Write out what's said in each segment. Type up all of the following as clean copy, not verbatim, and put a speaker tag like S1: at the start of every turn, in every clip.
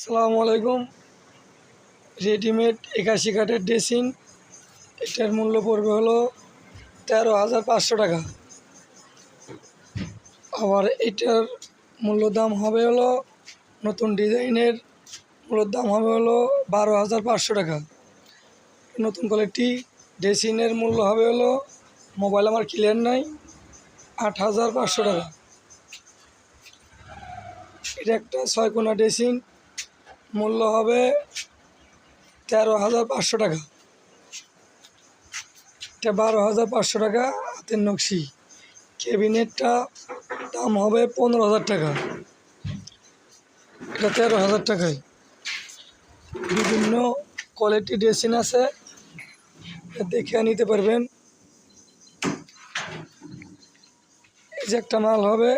S1: আসসালামু আলাইকুম। রেডিমেড 81 কাঠের ড্রেসিং, এটার মূল্য পড়বে হলো 13,500 টাকা। আবার এটার মূল্য দাম হবে হলো নতুন ডিজাইনের মূল্য দাম হবে হলো 12,500 টাকা। নতুন কোয়ালিটি ড্রেসিংয়ের মূল্য হবে হলো, মোবাইল আমার ক্লিয়ার নাই, 8,500 টাকা। এটা একটা 6 কোণা ড্রেসিং, মূল্য হবে 13,500 টাকা। এটা 12,500 টাকা। হাতের নকশি ক্যাবিনেটটা দাম হবে 15,000 টাকা। এটা 13,000 টাকায়। বিভিন্ন কোয়ালিটি ড্রেসিং আছে, দেখে নিতে পারবেন। এই যে একটা মাল হবে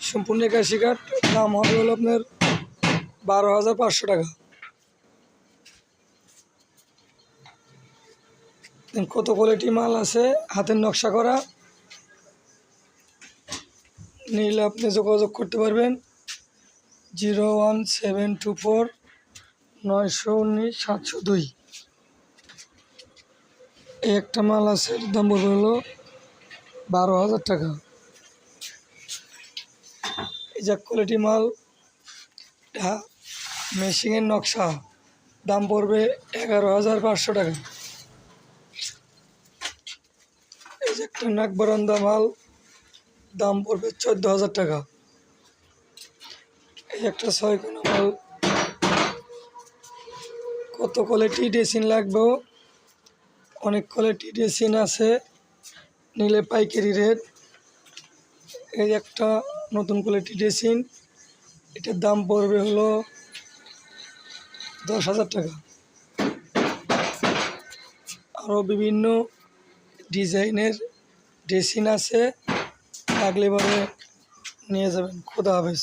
S1: সম্পূর্ণ 81 কাঠ, দাম হবে হলো আপনার 12,500 টাকা। কত কোয়ালিটি মাল আছে হাতের নকশা করা, নিলে আপনি যোগাযোগ করতে পারবেন 01724 919 702। এই একটা মাল আছে, দাম পড়বে হলো 12,000 টাকা। এই যে কোয়ালিটি মাল, এটা মেশিনের নকশা, দাম পড়বে 11,500 টাকা। এই যে একটা নাক বারান্দা মাল, দাম পড়বে 14,000 টাকা। এই একটা 6 কোণা মাল। কত কোয়ালিটি ড্রেসিং লাগবে, অনেক কোয়ালিটি ড্রেসিং আছে, নিলে পাইকারি রেট। এই একটা নতুন কোয়ালিটি ড্রেসিং, এটার দাম পড়বে হলো 10,000 টাকা। আরও বিভিন্ন ডিজাইনের ড্রেসিং আছে, লাগলে পরে নিয়ে যাবেন। খোদা হাফেজ।